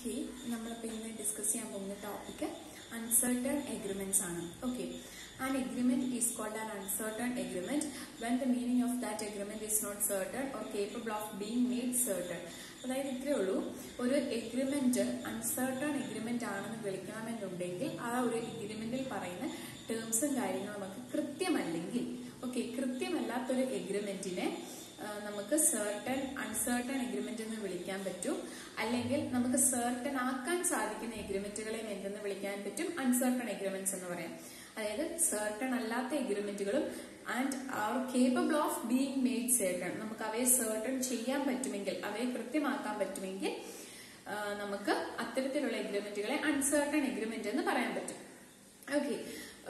Okay, we discuss the topic uncertain agreements. Okay, an agreement is called an uncertain agreement when the meaning of that agreement is not certain or capable of being made certain. അതായത് ഇത്രേ ഉള്ളൂ, ഒരു agreement uncertain agreement ആണെന്ന് വിളിക്കണമെന്നുണ്ടെങ്കിൽ ആ ഒരു എഗ്രിമെന്റിൽ പറയുന്ന ടേംസും കാര്യങ്ങളും നമുക്ക് കൃത്യമല്ലെങ്കിൽ, ഓക്കെ, കൃത്യമല്ലാത്തൊരു എഗ്രിമെന്റിനെ നമുക്ക് സർട്ടൺ അൺസർട്ടൺ എഗ്രിമെന്റ് എന്ന് വിളിക്കാൻ പറ്റും. അല്ലെങ്കിൽ നമുക്ക് സർട്ടൺ ആക്കാൻ സാധിക്കുന്ന എഗ്രിമെന്റുകളെയും എന്തെന്ന് വിളിക്കാൻ പറ്റും? അൺസർട്ടൺ എഗ്രിമെന്റ്സ് എന്ന് പറയാം. അതായത് സർട്ടൺ അല്ലാത്ത എഗ്രിമെന്റുകളും and are capable of being made certain, നമുക്ക് അവയെ സർട്ടൺ ചെയ്യാൻ പറ്റുമെങ്കിൽ, അവയെ കൃത്യമാക്കാൻ പറ്റുമെങ്കിൽ നമുക്ക് അത്തരത്തിലുള്ള എഗ്രിമെന്റുകളെ അൺസർട്ടൺ എഗ്രിമെന്റ് എന്ന് പറയാൻ പറ്റും. ഓക്കെ,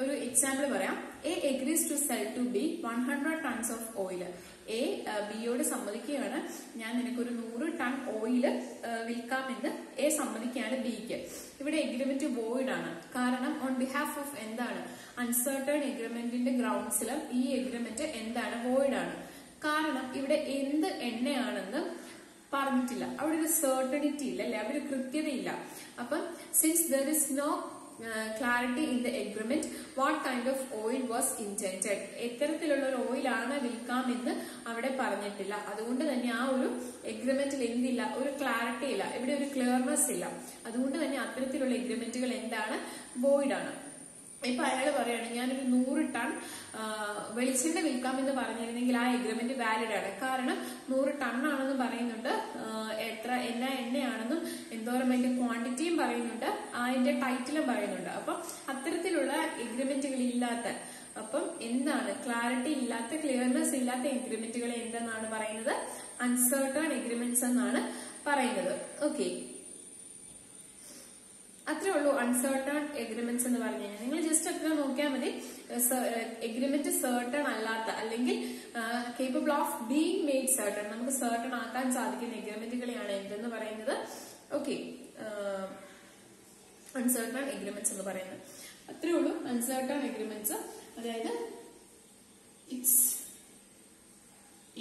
ഒരു എക്സാമ്പിൾ പറയാം. A agrees to sell to B 100 tons of oil. A ബിയോട് സമ്മതിക്കുകയാണ്, ഞാൻ നിനക്കൊരു 100 ടൺ ഓയിൽ വിൽക്കാമെന്ന് എ സമ്മതിക്കുകയാണ് ബിക്ക്. ഇവിടെ എഗ്രിമെന്റ് വോയിഡ് ആണ്. കാരണം ഓൺ ബിഹാഫ് ഓഫ് എന്താണ്, അൺസർട്ടൺ എഗ്രിമെന്റിന്റെ ഗ്രൗണ്ട്സിൽ ഈ എഗ്രിമെന്റ് എന്താണ്, വോയിഡ് ആണ്. കാരണം ഇവിടെ എന്ത് എണ്ണയാണെന്ന് പറഞ്ഞിട്ടില്ല, അവിടെ ഒരു സർട്ടണിറ്റി ഇല്ല, അല്ലെ, അവിടെ ഒരു കൃത്യതയില്ല. അപ്പം since there is no clarity in the agreement what kind of oil was intended, എത്തരത്തിലുള്ള ഒരു ഓയിലാണ് വിൽക്കാമെന്ന് അവിടെ പറഞ്ഞിട്ടില്ല. അതുകൊണ്ട് തന്നെ ആ ഒരു എഗ്രിമെന്റിൽ എന്തില്ല, ഒരു ക്ലാരിറ്റി ഇല്ല, ഇവിടെ ഒരു ക്ലിയർനെസ് ഇല്ല. അതുകൊണ്ട് തന്നെ അത്തരത്തിലുള്ള എഗ്രിമെന്റുകൾ എന്താണ്, വോയിഡ് ആണ്. ഇപ്പൊ അയാൾ പറയാണ്, ഞാനൊരു 100 ടൺ വെളിച്ചെണ്ണ വിൽക്കാമെന്ന് പറഞ്ഞിരുന്നെങ്കിൽ ആ എഗ്രിമെന്റ് വാലിഡ് ആണ്. കാരണം 100 ടൺ ആണെന്ന് പറയുന്നുണ്ട്, എത്ര എല്ലാ എണ്ണയാണെന്നും എന്തോരം അതിന്റെ ക്വാണ്ടിറ്റിയും പറയുന്നുണ്ട്, അതിന്റെ ടൈറ്റിലും പറയുന്നുണ്ട്. അപ്പൊ അത്തരത്തിലുള്ള എഗ്രിമെന്റുകൾ ഇല്ലാത്ത, അപ്പം എന്താണ്, ക്ലാരിറ്റി ഇല്ലാത്ത, ക്ലിയർനെസ് ഇല്ലാത്ത എഗ്രിമെന്റുകളെ എന്തെന്നാണ് പറയുന്നത്, അൺസർട്ടൺ എഗ്രിമെന്റ്സ് എന്നാണ് പറയുന്നത്. ഓക്കെ, അത്രേ ഉള്ളൂ അൺസർട്ടൺ എഗ്രിമെന്റ്സ് എന്ന് പറഞ്ഞു കഴിഞ്ഞാൽ. നിങ്ങൾ ജസ്റ്റ് അത്ര നോക്കിയാൽ മതി. എഗ്രിമെന്റ് സർട്ടൺ അല്ലാത്ത, അല്ലെങ്കിൽ capable of being made certain, നമുക്ക് സർട്ടൺ ആക്കാൻ സാധിക്കുന്ന എഗ്രിമെന്റുകളെയാണ് എന്തെന്ന് പറയുന്നത്. ഓക്കെ, അൺസർട്ടൺ എഗ്രിമെന്റ്സ് എന്ന് പറയുന്നത്. അത്രേ ഉള്ളൂ അൺസർട്ടൺ എഗ്രിമെന്റ്സ്. അതായത് its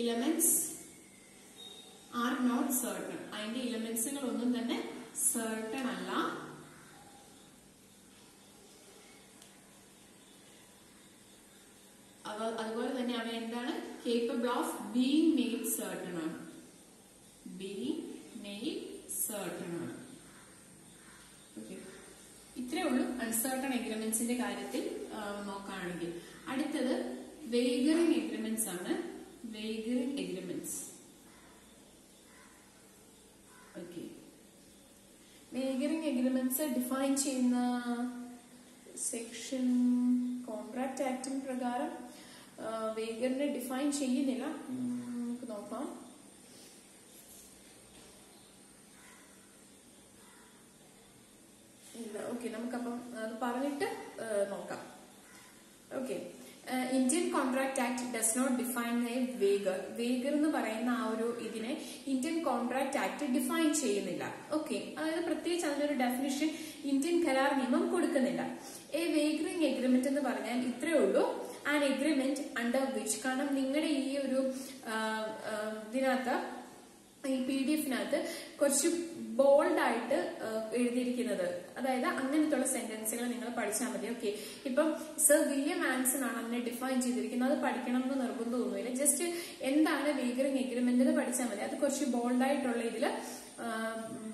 elements are not certain, അതിന്റെ എലമെന്റ്സുകൾ ഒന്നും തന്നെ സർട്ടൺ അല്ല. അതുപോലെ തന്നെ അവ എന്താണ്, capable of being made certain ആണ്, ബീങ് മെയ്ഡ് സർട്ടൺ ആണ്. ഓക്കെ, ഇത്രേ ഉള്ളൂ അൺസർട്ടൺ എഗ്രിമെന്റ്സിന്റെ കാര്യത്തിൽ നോക്കുകയാണെങ്കിൽ. അടുത്തത് വേഗറിംഗ് എഗ്രിമെന്റ്സ് ആണ്. വേഗറിംഗ് എഗ്രിമെന്റ്സ്. ഓക്കെ, വേഗറിംഗ് എഗ്രിമെന്റ്സ് ഡിഫൈൻ ചെയ്യുന്ന സെക്ഷൻ കോൺട്രാക്ട് ആക്ടിന് പ്രകാരം വേഗറിനെ ഡിഫൈൻ ചെയ്യുന്നില്ല. നമുക്ക് നോക്കാം. ഇല്ല, ഓക്കെ, നമുക്കപ്പം അത് പറഞ്ഞിട്ട് നോക്കാം. Okay, Indian contract act does not define a wager. Wager എന്ന് പറയുന്ന ആ ഒരു ഇതിനെ ഇന്ത്യൻ കോൺട്രാക്ട് ആക്ട് ഡിഫൈൻ ചെയ്യുന്നില്ല. ഓക്കെ, അതായത് പ്രത്യേകിച്ച് അതിനൊരു ഡെഫിനിഷൻ ഇന്ത്യൻ കരാർ നിയമം കൊടുക്കുന്നില്ല. എ വേഗറിംഗ് എഗ്രിമെന്റ് എന്ന് പറഞ്ഞാൽ ഇത്രേ ഉള്ളൂ, ആൻ എഗ്രിമെന്റ് അണ്ടർ വിച്ച്, കാരണം നിങ്ങളുടെ ഈ ഒരു ഇതിനകത്ത്, ഈ PDF-നകത്ത് കുറച്ച് ബോൾഡ് ആയിട്ട് എഴുതിയിരിക്കുന്നത്, അതായത് അങ്ങനത്തുള്ള സെന്റൻസുകൾ നിങ്ങൾ പഠിച്ചാൽ മതി. ഓക്കെ, ഇപ്പം സർ വില്യം ആൻസൺ ആണ് അതിനെ ഡിഫൈൻ ചെയ്തിരിക്കുന്നത്, അത് പഠിക്കണം എന്ന് നിർബന്ധമൊന്നുമില്ല. ജസ്റ്റ് എന്താണ് വേഗറിംഗ് എഗ്രിമെന്റ് എന്ന് പഠിച്ചാൽ മതി. അത് കുറച്ച് ബോൾഡ് ആയിട്ടുള്ള ഇതില്,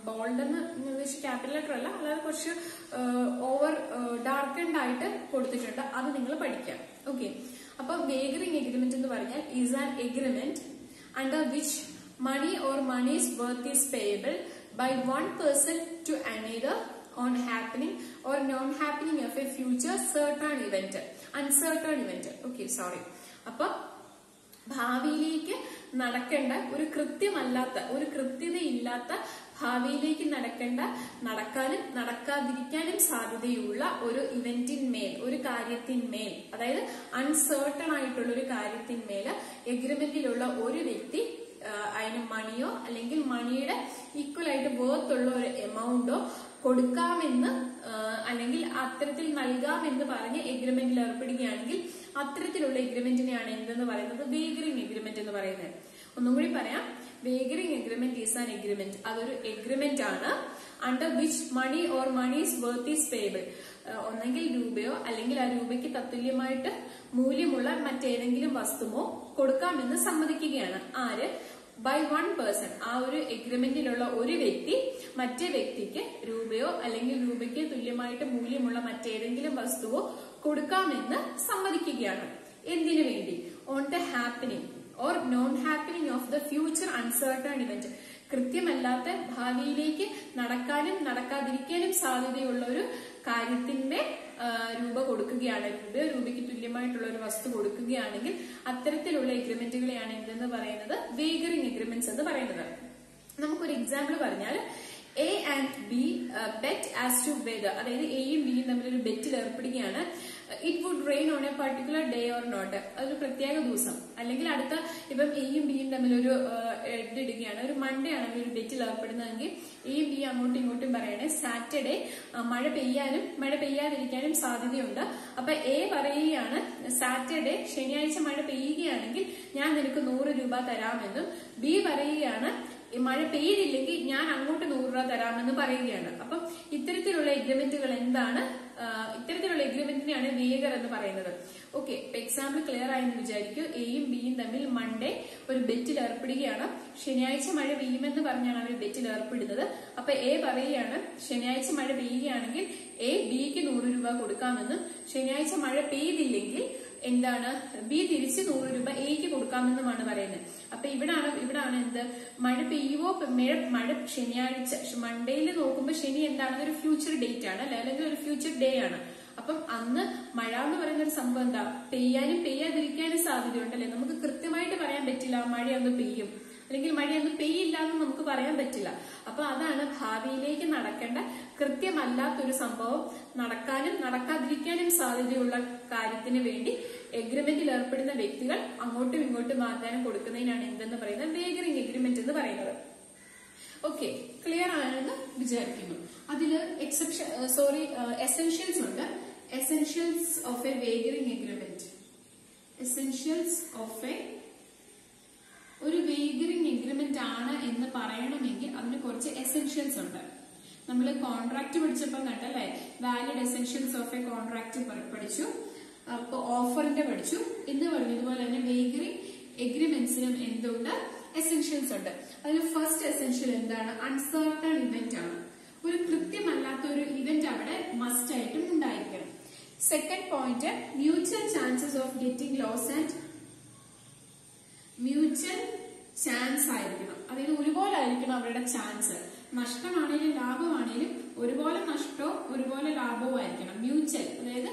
ബോൾഡ് എന്ന് ഉദ്ദേശിച്ച് ക്യാപിറ്റൽ ലെറ്റർ അല്ല, അല്ലാതെ കുറച്ച് ഓവർ ഡാർക്കൻഡ് ആയിട്ട് കൊടുത്തിട്ടുണ്ട്, അത് നിങ്ങൾ പഠിക്കാം. ഓക്കെ, അപ്പൊ വേഗറിംഗ് എഗ്രിമെന്റ് എന്ന് പറഞ്ഞാൽ is an agreement under which money or money's worth is payable by one person to another on happening or non-happening of a future certain event, uncertain event. Okay, sorry. അപ്പൊ ഭാവിയിലേക്ക് നടക്കേണ്ട, ഒരു കൃത്യമല്ലാത്ത, ഒരു കൃത്യതയില്ലാത്ത, ഭാവിയിലേക്ക് നടക്കാനും നടക്കാതിരിക്കാനും സാധ്യതയുള്ള ഒരു ഇവന്റിന്മേൽ, ഒരു കാര്യത്തിന്മേൽ, അതായത് അൺസർട്ടൺ ആയിട്ടുള്ള ഒരു കാര്യത്തിന്മേൽ എഗ്രിമെന്റിലുള്ള ഒരു വ്യക്തി അതിന് മണിയോ അല്ലെങ്കിൽ മണിയുടെ ഈക്വൽ ആയിട്ട് വേർത്ത് ഉള്ള ഒരു എമൗണ്ടോ കൊടുക്കാമെന്ന് അല്ലെങ്കിൽ അത്തരത്തിൽ നൽകാമെന്ന് പറഞ്ഞ് എഗ്രിമെന്റിൽ ഏർപ്പെടുകയാണെങ്കിൽ അത്തരത്തിലുള്ള എഗ്രിമെന്റിനെയാണ് എന്തെന്ന് പറയുന്നത്, വേഗറിംഗ് എഗ്രിമെന്റ് എന്ന് പറയുന്നത്. ഒന്നും കൂടി പറയാം. Wagering agreement is an agreement. അതൊരു എഗ്രിമെന്റ് ആണ്. Under which money or money's worth is payable. ഒന്നെങ്കിൽ രൂപയോ അല്ലെങ്കിൽ ആ രൂപയ്ക്ക് തത്തുല്യമായിട്ട് മൂല്യമുള്ള മറ്റേതെങ്കിലും വസ്തുവോ കൊടുക്കാമെന്ന് സമ്മതിക്കുകയാണ്. ആര്? By one person. ആ ഒരു എഗ്രിമെന്റിലുള്ള ഒരു വ്യക്തി മറ്റേ വ്യക്തിക്ക് രൂപയോ അല്ലെങ്കിൽ രൂപയ്ക്ക് തുല്യമായിട്ട് മൂല്യമുള്ള മറ്റേതെങ്കിലും വസ്തുവോ കൊടുക്കാമെന്ന് സമ്മതിക്കുകയാണ്. എന്തിനു വേണ്ടി? On the happening or non happening of the future uncertain event. കൃത്യമല്ലാത്ത ഭാവിയിലേക്ക് നടക്കാനും നടക്കാതിരിക്കാനും സാധ്യതയുള്ള ഒരു കാര്യത്തിന്റെ രൂപ കൊടുക്കുകയാണ്. രൂപയ്ക്ക് തുല്യമായിട്ടുള്ള ഒരു വസ്തു കൊടുക്കുകയാണെങ്കിൽ അത്തരത്തിലുള്ള എഗ്രിമെന്റുകളെയാണ് എന്തെന്ന് പറയുന്നത്? വേഗറിംഗ് എഗ്രിമെന്റ്സ് എന്ന് പറയുന്നത്. നമുക്കൊരു എക്സാമ്പിൾ പറഞ്ഞാൽ, A and B bet as to whether. അതായത് എയും ബിയും തമ്മിൽ ഒരു ബെറ്റിൽ ഏർപ്പെടുകയാണ്. It would rain on a particular day or not. അതൊരു പ്രത്യേക ദിവസം അല്ലെങ്കിൽ അടുത്ത ഇപ്പം എയും ബിയും തമ്മിൽ ഒരു ഇടുകയാണ്. ഒരു മൺഡേ ആണ് ഒരു ബെറ്റിൽ ഏർപ്പെടുന്നതെങ്കിൽ എയും ബിയും അങ്ങോട്ടും ഇങ്ങോട്ടും പറയണേ സാറ്റർഡേ മഴ പെയ്യാനും മഴ പെയ്യാതിരിക്കാനും സാധ്യതയുണ്ട്. അപ്പൊ എ പറയുകയാണ് സാറ്റർഡേ ശനിയാഴ്ച മഴ പെയ്യുകയാണെങ്കിൽ ഞാൻ നിനക്ക് 100 രൂപ തരാമെന്നും, ബി പറയുകയാണ് മഴ പെയ്തില്ലെങ്കിൽ ഞാൻ അങ്ങോട്ട് 100 രൂപ തരാമെന്ന് പറയുകയാണ്. അപ്പം ഇത്തരത്തിലുള്ള എഗ്രിമെന്റുകൾ എന്താണ്? ഇത്തരത്തിലുള്ള എഗ്രിമെന്റിനെയാണ് വേഗർ എന്ന് പറയുന്നത്. ഓക്കെ, എക്സാമ്പിൾ ക്ലിയർ ആയെന്ന് വിചാരിക്കൂ. എയും ബിയും തമ്മിൽ മൺഡേ ഒരു ബെറ്റിൽ ഏർപ്പെടുകയാണ്. ശനിയാഴ്ച മഴ പെയ്യുമെന്ന് പറഞ്ഞാണ് അവർ ബെറ്റിൽ ഏർപ്പെടുന്നത്. അപ്പൊ എ പറയുകയാണ് ശനിയാഴ്ച മഴ പെയ്യുകയാണെങ്കിൽ എ ബിക്ക് 100 രൂപ കൊടുക്കാമെന്നും, ശനിയാഴ്ച മഴ പെയ്തില്ലെങ്കിൽ എന്താണ് ബി തിരിച്ച് 100 രൂപ എക്ക് കൊടുക്കാമെന്നുമാണ് പറയുന്നത്. അപ്പൊ ഇവിടാണ് എന്ത്? മഴ പെയ്യുവോ മഴ ശനിയാഴ്ച മൺഡേയിൽ നോക്കുമ്പോൾ ശനി എന്താണ്? ഒരു ഫ്യൂച്ചർ ഡേറ്റ് ആണ് അല്ലെ, അല്ലെങ്കിൽ ഒരു ഫ്യൂച്ചർ ഡേ ആണ്. അപ്പം അന്ന് മഴ എന്ന് പറയുന്ന ഒരു സംഭവം എന്താ? പെയ്യാനും പെയ്യാതിരിക്കാനും സാധ്യതയുണ്ടല്ലേ. നമുക്ക് കൃത്യമായിട്ട് പറയാൻ പറ്റില്ല മഴയൊന്ന് പെയ്യും അല്ലെങ്കിൽ മഴയൊന്നും പെയ്യില്ല എന്ന് നമുക്ക് പറയാൻ പറ്റില്ല. അപ്പൊ അതാണ് ഭാവിയിലേക്ക് നടക്കേണ്ട കൃത്യമല്ലാത്തൊരു സംഭവം നടക്കാനും നടക്കാതിരിക്കാനും സാധ്യതയുള്ള കാര്യത്തിന് വേണ്ടി എഗ്രിമെന്റിൽ ഏർപ്പെടുന്ന വ്യക്തികൾ അങ്ങോട്ടും ഇങ്ങോട്ടും വാഗ്ദാനം കൊടുക്കുന്നതിനാണ് എന്തെന്ന് പറയുന്നത്? വേഗറിംഗ് എഗ്രിമെന്റ് എന്ന് പറയുന്നത്. ഓക്കെ, ക്ലിയർ ആണെന്ന് വിചാരിക്കുന്നു. അതിൽ എസെൻഷ്യൽസ് ഉണ്ട്. Essentials of a wagering agreement. Essentials of ഒരു വേഗറിംഗ് എഗ്രിമെന്റ് ആണ് എന്ന് പറയണമെങ്കിൽ അതിന് കുറച്ച് എസെൻഷ്യൽസ് ഉണ്ട്. നമ്മൾ കോൺട്രാക്ട് പഠിച്ചപ്പോൾ കണ്ടല്ലേ, valid essentials of A contract പഠിച്ചു. അപ്പൊ ഓഫറിന്റെ പഠിച്ചു എന്ന് പറഞ്ഞു. ഇതുപോലെ തന്നെ വേഗറിംഗ് എഗ്രിമെന്റ്സിനും എന്തുണ്ട്? എസെൻഷ്യൽസ് ഉണ്ട്. അതിൽ ഫസ്റ്റ് എസെൻഷ്യൽ എന്താണ്? അൺസർട്ടൺ ഇവന്റ് ആണ്. ഒരു കൃത്യമല്ലാത്ത ഒരു ഇവന്റ് അവിടെ മസ്റ്റ് ആയിട്ടും ഉണ്ടായിരിക്കണം. Second point, mutual chances of getting loss and mutual chance ആയിരിക്കണം. അതായത് ഒരുപോലെ ആയിരിക്കണം അവരുടെ ചാൻസ്. നഷ്ടമാണേലും ലാഭമാണേലും ഒരുപോലെ നഷ്ടവും ഒരുപോലെ ലാഭവും ആയിരിക്കണം. മ്യൂച്വൽ, അതായത്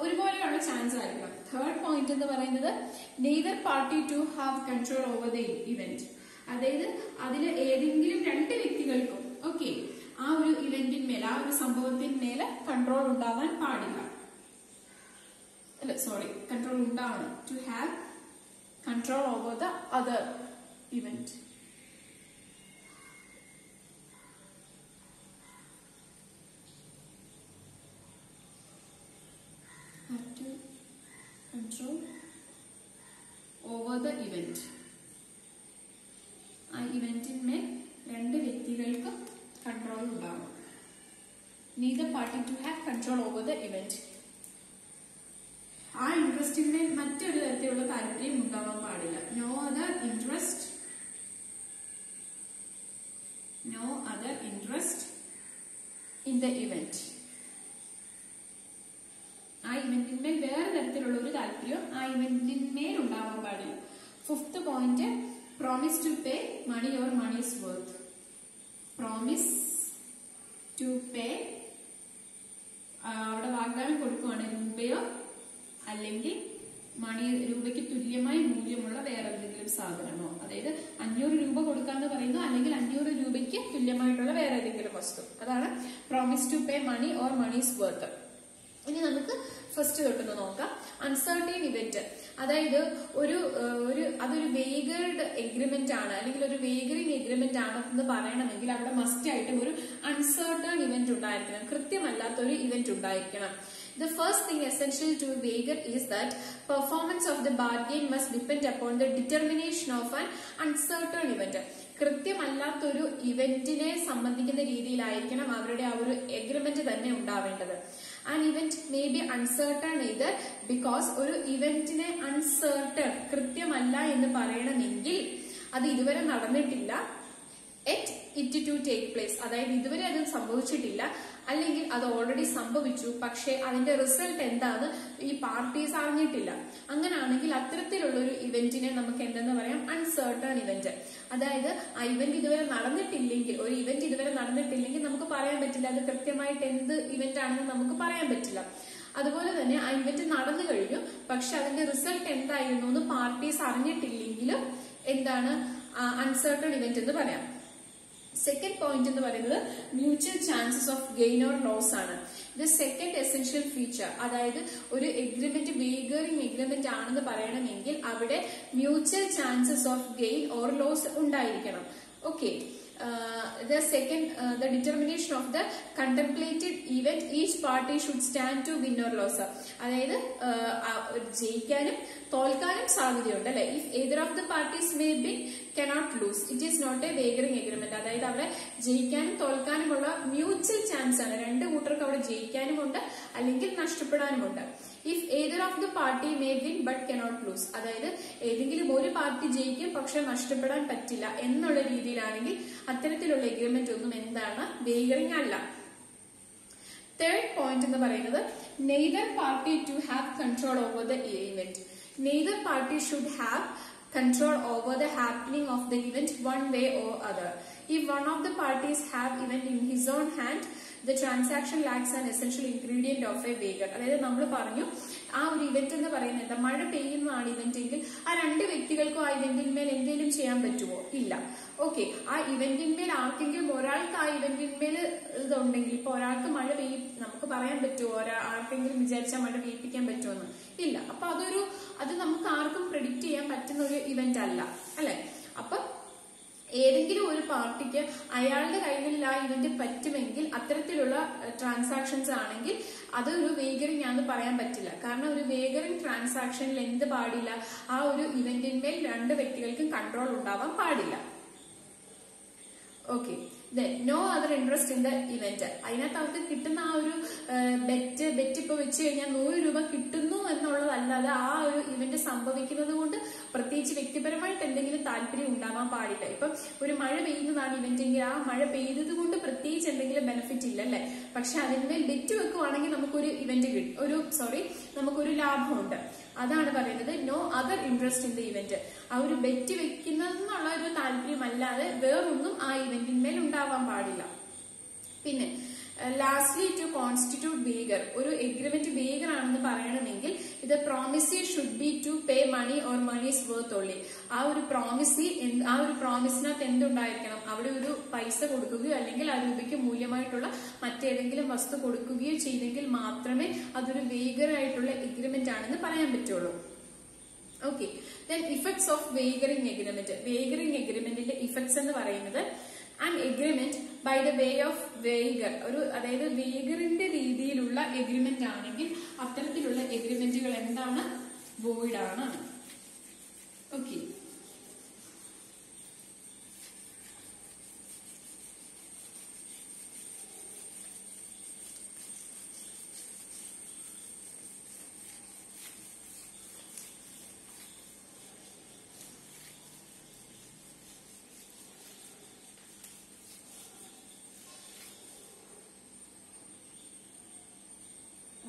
ഒരുപോലെയുള്ള ചാൻസ് ആയിരിക്കണം. തേർഡ് പോയിന്റ് എന്ന് പറയുന്നത് neither party to have control over the event. അതായത് അതിൽ ഏതെങ്കിലും രണ്ട് വ്യക്തികൾക്കും ഓക്കെ ആ ഒരു ഇവന്റിന്മേൽ ആ ഒരു സംഭവത്തിന്മേൽ കൺട്രോൾ ഉണ്ടാവാൻ പാടില്ല. കൺട്രോൾ ഉണ്ടാവണം. To have control over the other event. Have to control over the event. ആ ഇവന്റിന്മേൽ രണ്ട് വ്യക്തികൾക്ക് കൺട്രോൾ ഉണ്ടാവണം. Neither party to have control over the event. ആ ഇൻട്രസ്റ്റിന്മേൽ മറ്റൊരു തരത്തിലുള്ള താല്പര്യം ഉണ്ടാവാൻ പാടില്ല. No other interest in the event. ആ ഇവന്റിന്മേൽ വേറെ തരത്തിലുള്ള ഒരു താല്പര്യം ആ ഇവന്റിന്മേൽ ഉണ്ടാവാൻ പാടില്ല. Fifth point, promise to pay money or money's worth. Promise to pay, അവിടെ വാഗ്ദാനം കൊടുക്കുവാണ് രൂപയോ അല്ലെങ്കിൽ രൂപയ്ക്ക് തുല്യമായി മൂല്യമുള്ള വേറെ എന്തെങ്കിലും സാധനമോ. അതായത് 500 രൂപ കൊടുക്കാന്ന് പറയുന്നു, അല്ലെങ്കിൽ 500 രൂപയ്ക്ക് തുല്യമായിട്ടുള്ള വേറെ ഏതെങ്കിലും വസ്തു. അതാണ് promise to pay money or money's worth. ഇനി നമുക്ക് ഫസ്റ്റ് തൊട്ടൊന്ന് നോക്കാം. അൺസർട്ടൈൻ ഇവന്റ്, അതായത് അതൊരു വേഗേർഡ് എഗ്രിമെന്റ് ആണ് അല്ലെങ്കിൽ ഒരു വേഗറിംഗ് എഗ്രിമെന്റ് ആണ് എന്ന് പറയണമെങ്കിൽ അവിടെ മസ്റ്റ് ആയിട്ടും ഒരു അൺസർട്ടൈൻ ഇവന്റ് ഉണ്ടായിരിക്കണം, കൃത്യമല്ലാത്ത ഒരു ഇവന്റ് ഉണ്ടായിരിക്കണം. The first thing essential to a wager is that performance of the bargain must depend upon the determination of an uncertain event. കൃത്യമല്ലാത്തൊരു ഇവന്റിനെ സംബന്ധിക്കുന്ന രീതിയിലായിരിക്കണം അവരുടെ ആ ഒരു എഗ്രിമെന്റ് തന്നെ ഉണ്ടാവേണ്ടത്. An event may be uncertain either because ഒരു ഇവന്റിനെ uncertain കൃത്യമല്ല എന്ന് പറയണമെങ്കിൽ അത് ഇതുവരെ നടന്നിട്ടില്ല, it to take place, അതായത് ഇതുവരെ അത് സംഭവിച്ചിട്ടില്ല, അല്ലെങ്കിൽ അത് ഓൾറെഡി സംഭവിച്ചു പക്ഷെ അതിന്റെ റിസൾട്ട് എന്താന്ന് ഈ പാർട്ടീസ് അറിഞ്ഞിട്ടില്ല. അങ്ങനെയാണെങ്കിൽ അത്തരത്തിലുള്ള ഒരു ഇവന്റിനെ നമുക്ക് എന്തെന്ന് പറയാം? Uncertain event. അതായത് ആ ഇവന്റ് ഇതുവരെ നടന്നിട്ടില്ലെങ്കിൽ, ഒരു ഇവന്റ് ഇതുവരെ നടന്നിട്ടില്ലെങ്കിൽ നമുക്ക് പറയാൻ പറ്റില്ല അത് കൃത്യമായിട്ട് എന്ത് ഇവന്റ് ആണെന്ന് നമുക്ക് പറയാൻ പറ്റില്ല. അതുപോലെ തന്നെ ആ ഇവന്റ് നടന്നു കഴിഞ്ഞു പക്ഷെ അതിന്റെ റിസൾട്ട് എന്തായിരുന്നു എന്ന് പാർട്ടീസ് അറിഞ്ഞിട്ടില്ലെങ്കിലും എന്താണ് അൺസർട്ടൺ ഇവന്റ് എന്ന് പറയാം. സെക്കൻഡ് പോയിന്റ് എന്ന് പറയുന്നത് mutual chances of gain or loss ആണ്. ഇത് സെക്കൻഡ് എസെൻഷ്യൽ ഫീച്ചർ. അതായത് ഒരു എഗ്രിമെന്റ് വേഗറിംഗ് എഗ്രിമെന്റ് ആണെന്ന് പറയണമെങ്കിൽ അവിടെ mutual chances of gain or loss ഉണ്ടായിരിക്കണം. Okay. The second, the determination of the contemplated event, each party should stand to win or lose. അതായത് ജയിക്കാനും തോൽക്കാനും സാധ്യതയുണ്ട് അല്ലെ. If either of the parties may win, cannot lose, it is not a wagering agreement. അതായത് അവിടെ ജയിക്കാനും തോൽക്കാനുമുള്ള mutual chance ആണ്. രണ്ട് കൂട്ടർക്ക് അവിടെ ജയിക്കാനുമുണ്ട് അല്ലെങ്കിൽ നഷ്ടപ്പെടാനുമുണ്ട്. If either of the party may win but cannot lose, അതായത് ഏതെങ്കിലും ഒരു പാർട്ടി ജയിക്കും പക്ഷെ നഷ്ടപ്പെടാൻ പറ്റില്ല എന്നുള്ള രീതിയിലാണെങ്കിൽ അത്തരത്തിലുള്ള എഗ്രിമെന്റ് ഒന്നും എന്താണ്? വേഗറിംഗ് അല്ല. തേർഡ് പോയിന്റ് എന്ന് പറയുന്നത് neither party to have control over the event. Neither party should have control over the happening of the event one way or other. If one of the parties have event in his own hand, the transaction lacks an essential ingredient of a wager. അതായത് നമ്മൾ പറഞ്ഞു ആ ഒരു event എന്ന് പറയുന്നത് എന്താ? മഴ പെയ്യുന്നതാണ് event എങ്കിൽ ആ രണ്ട് വ്യക്തികൾക്കും ആ ഇവന്റിന്മേൽ എന്തെങ്കിലും ചെയ്യാൻ പറ്റുമോ? ഇല്ല. ഓക്കെ. ആ ഇവന്റിന്മേൽ ആർക്കെങ്കിലും ഒരാൾക്ക് ആ ഇവന്റിന്മേൽ ഇതുണ്ടെങ്കിൽ ഇപ്പൊ ഒരാൾക്ക് മഴ നമുക്ക് പറയാൻ പറ്റുമോ? ആർക്കെങ്കിലും വിചാരിച്ചാൽ മഴ പെയ്യിപ്പിക്കാൻ പറ്റുമെന്ന്? ഇല്ല. അപ്പൊ അത് നമുക്ക് ആർക്കും പ്രെഡിക്റ്റ് ചെയ്യാൻ പറ്റുന്ന ഒരു ഇവന്റ് അല്ല അല്ലെ. അപ്പൊ ഏതെങ്കിലും ഒരു പാർട്ടിക്ക് അയാളുടെ കൈകളിൽ ആ ഇവന്റ് പറ്റുമെങ്കിൽ അത്തരത്തിലുള്ള ട്രാൻസാക്ഷൻസ് ആണെങ്കിൽ അതൊരു വേഗറിംഗ് ആണെന്ന് പറയാൻ പറ്റില്ല. കാരണം ഒരു വേഗറിംഗ് ട്രാൻസാക്ഷനിൽ എന്ത് പാടില്ല? ആ ഒരു ഇവന്റിന്മേൽ രണ്ട് വ്യക്തികൾക്കും കൺട്രോൾ ഉണ്ടാവാൻ പാടില്ല. Okay. No other interest in the event. അതിനകത്ത് അവർക്ക് കിട്ടുന്ന ആ ഒരു ബെറ്റ് ഇപ്പൊ വെച്ച് കഴിഞ്ഞാൽ 100 രൂപ കിട്ടുന്നു എന്നുള്ളതല്ലാതെ ആ ഒരു ഇവന്റ് സംഭവിക്കുന്നത് കൊണ്ട് പ്രത്യേകിച്ച് വ്യക്തിപരമായിട്ട് എന്തെങ്കിലും താല്പര്യം ഉണ്ടാവാൻ പാടില്ല. ഇപ്പൊ ഒരു മഴ പെയ്യുന്നതാണ് ഇവന്റ് എങ്കിൽ ആ മഴ പെയ്തത് കൊണ്ട് പ്രത്യേകിച്ച് എന്തെങ്കിലും ബെനിഫിറ്റ് ഇല്ല അല്ലെ. പക്ഷെ അതിന്മേൽ ബെറ്റ് വെക്കുവാണെങ്കിൽ നമുക്കൊരു ഇവന്റ് നമുക്കൊരു ലാഭമുണ്ട്. അതാണ് പറയുന്നത് no other interest in the event. ആ ഒരു ബെറ്റ് വെക്കുന്നതെന്നുള്ള ഒരു താല്പര്യമല്ലാതെ വേറൊന്നും ആ ഇവന്റിന്മേൽ ഉണ്ടാവാൻ പാടില്ല. പിന്നെ ലാസ്റ്റ്ലി ടു കോൺസ്റ്റിറ്റ്യൂട്ട് വേഗർ. ഒരു എഗ്രിമെന്റ് വേഗർ ആണെന്ന് പറയണമെങ്കിൽ ഇത് promisee should be to pay money or money's worth only. ആ ഒരു പ്രോമിസിനകത്ത് എന്തുണ്ടായിരിക്കണം? അവിടെ ഒരു പൈസ കൊടുക്കുകയോ അല്ലെങ്കിൽ ആ രൂപയ്ക്ക് മൂല്യമായിട്ടുള്ള മറ്റേതെങ്കിലും വസ്തു കൊടുക്കുകയോ ചെയ്തെങ്കിൽ മാത്രമേ അതൊരു വേഗറായിട്ടുള്ള എഗ്രിമെന്റ് ആണെന്ന് പറയാൻ പറ്റുള്ളൂ. Okay. Then effects of wagering agreement. Wagering എഗ്രിമെന്റിന്റെ ഇഫക്ട്സ് എന്ന് പറയുന്നത് an agreement by the way of wager, അതായത് വേഗറിന്റെ രീതിയിലുള്ള എഗ്രിമെന്റ് ആണെങ്കിൽ അത്തരത്തിലുള്ള എഗ്രിമെന്റുകൾ എന്താണ്? വോയിഡ് ആണ്. ഓക്കെ.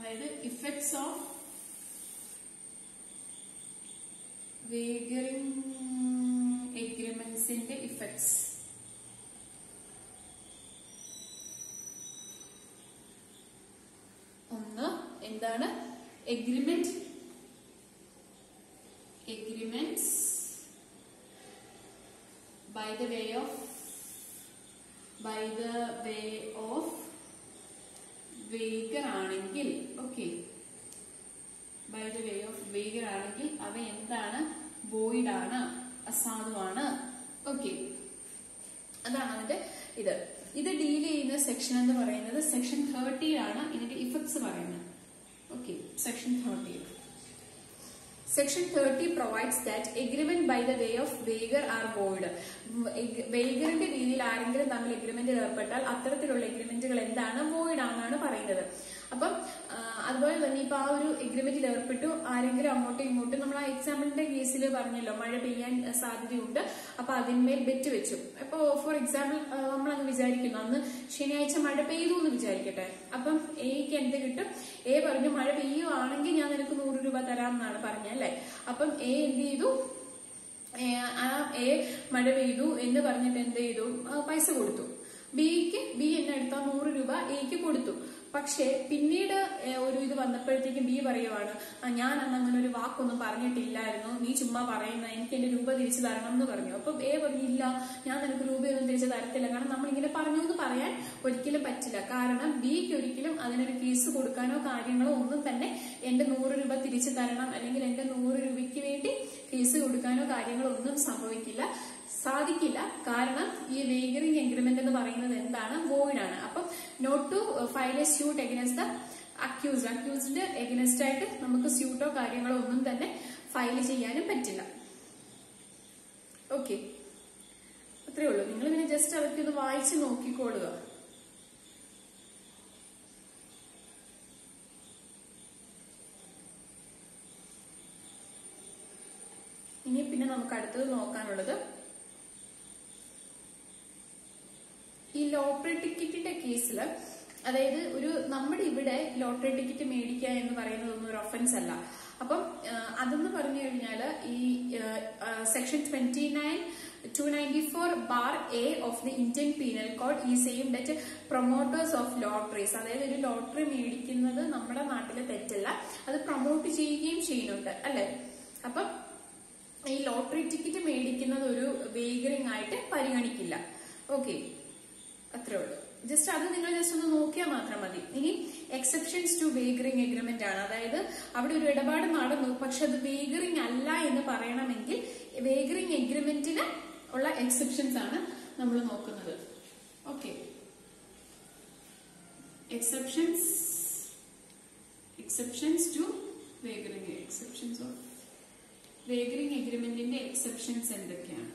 അതായത് ഇഫക്ട്സ് ഓഫ് വേഗറിംഗ് എഗ്രിമെന്റ്സിന്റെ ഇഫക്ട്സ്. ഒന്ന് എന്താണ്? Agreements by the way of വേഗർ ആണെങ്കിൽ ഓക്കെ വേഗർ ആണെങ്കിൽ അവ എന്താണ്? വോയിഡ് ആണ്, അസാധുവാണ്. ഓക്കെ, അതാണ് അതിന്റെ ഇത് ഡീൽ ചെയ്യുന്ന സെക്ഷൻ എന്ന് പറയുന്നത് സെക്ഷൻ 30 ആണ് ഇതിന്റെ ഇഫക്ട്സ് പറയുന്നത്. Okay, section 30. Section 30 provides that agreement by the way of waiver are void. വേഗറിന്റെ രീതിയിൽ ആരെങ്കിലും തമ്മിൽ എഗ്രിമെന്റിൽ ഏർപ്പെട്ടാൽ അത്തരത്തിലുള്ള എഗ്രിമെന്റുകൾ എന്താണ്? വോയിഡ് ആണെന്നാണ് പറയുന്നത്. അപ്പം അതുപോലെ തന്നെ ഇപ്പൊ ആ ഒരു എഗ്രിമെന്റിൽ ഏർപ്പെട്ടു, ആരെങ്കിലും അങ്ങോട്ടും ഇങ്ങോട്ടും, നമ്മൾ ആ എക്സാമ്പിളിന്റെ കേസിൽ പറഞ്ഞല്ലോ മഴ പെയ്യാൻ സാധ്യതയുണ്ട്, അപ്പൊ അതിന്മേൽ ബെറ്റ് വെച്ചു. അപ്പൊ ഫോർ എക്സാമ്പിൾ നമ്മളങ്ങ് വിചാരിക്കുന്നു അന്ന് ശനിയാഴ്ച മഴ പെയ്തു എന്ന് വിചാരിക്കട്ടെ. അപ്പം എക്ക് എന്ത് കിട്ടും? എ പറഞ്ഞു മഴ പെയ്യുവാണെങ്കിൽ ഞാൻ നിനക്ക് 100 രൂപ തരാം എന്നാണ് പറഞ്ഞല്ലേ. അപ്പം എ എന്ത് ചെയ്തു? എ മഴ പെയ്തു എന്ന് പറഞ്ഞിട്ട് എന്ത് ചെയ്തു? പൈസ കൊടുത്തു. ബി എന്നെ എടുത്ത 100 രൂപ എക്ക് കൊടുത്തു. പക്ഷെ പിന്നീട് ഒരു ഇത് വന്നപ്പോഴത്തേക്കും ബി പറയുവാണ്, ഞാൻ അന്ന് അങ്ങനെ ഒരു വാക്കൊന്നും പറഞ്ഞിട്ടില്ലായിരുന്നു, നീ ചുമ്മാ പറയുന്ന, എനിക്ക് എന്റെ രൂപ തിരിച്ചു തരണം എന്ന് പറഞ്ഞു. അപ്പൊ എ പറഞ്ഞില്ല, ഞാൻ നിനക്ക് രൂപയൊന്നും തിരിച്ചു തരത്തില്ല, കാരണം നമ്മളിങ്ങനെ പറഞ്ഞു എന്ന് പറയാൻ ഒരിക്കലും പറ്റില്ല. കാരണം ബിക്ക് ഒരിക്കലും അതിനൊരു കേസ് കൊടുക്കാനോ കാര്യങ്ങളോ ഒന്നും തന്നെ എന്റെ 100 രൂപ തിരിച്ചു തരണം അല്ലെങ്കിൽ എന്റെ 100 രൂപയ്ക്ക് വേണ്ടി കേസ് കൊടുക്കാനോ കാര്യങ്ങളോ ഒന്നും സാധിക്കില്ല. കാരണം ഈ വേഗറിംഗ് എഗ്രിമെന്റ് എന്ന് പറയുന്നത് എന്താണ്? വോയിഡ് ആണ്. അപ്പം not to file a suit against the accused against ആയിട്ട് നമുക്ക് സ്യൂട്ടോ കാര്യങ്ങളോ ഒന്നും തന്നെ ഫയൽ ചെയ്യാനും പറ്റില്ല. ഓക്കെ, അത്രേ ഉള്ളൂ. നിങ്ങൾ പിന്നെ ജസ്റ്റ് അതൊക്കെ ഒന്ന് വായിച്ച് നോക്കിക്കോളുക. ഇനി പിന്നെ നമുക്ക് അടുത്തത് നോക്കാനുള്ളത് ഈ ലോട്ടറി ടിക്കറ്റിന്റെ കേസിൽ, അതായത് നമ്മുടെ ഇവിടെ ലോട്ടറി ടിക്കറ്റ് മേടിക്കുക എന്ന് പറയുന്നതൊന്നും ഒരു ഒഫൻസ് അല്ല. അപ്പം അതെന്ന് പറഞ്ഞു കഴിഞ്ഞാല് ഈ section 294(a) of the Indian penal code ഈ same that promoters of lotteries, അതായത് ഒരു ലോട്ടറി മേടിക്കുന്നത് നമ്മുടെ നാട്ടിലെ തെറ്റല്ല, അത് പ്രൊമോട്ട് ചെയ്യുകയും ചെയ്യുന്നുണ്ട് അല്ലെ. അപ്പം ഈ ലോട്ടറി ടിക്കറ്റ് മേടിക്കുന്നത് ഒരു വേഗറിംഗ് ആയിട്ട് പരിഗണിക്കില്ല. ഓക്കെ, അത്രേ ഉള്ളൂ. ജസ്റ്റ് അത് നിങ്ങൾ ജസ്റ്റ് ഒന്ന് നോക്കിയാൽ മാത്രം മതി. ഇനി എക്സെപ്ഷൻസ് ടു വേഗറിംഗ് എഗ്രിമെന്റ് ആണ്, അതായത് അവിടെ ഒരു ഇടപാട് നടന്നു പക്ഷെ അത് വേഗറിംഗ് അല്ല എന്ന് പറയണമെങ്കിൽ വേഗറിംഗ് എഗ്രിമെന്റിന് ഉള്ള എക്സെപ്ഷൻസ് ആണ് നമ്മൾ നോക്കുന്നത്. Okay, exceptions to wagering, exceptions of wagering എഗ്രിമെന്റിന്റെ എക്സെപ്ഷൻസ് എന്തൊക്കെയാണ്?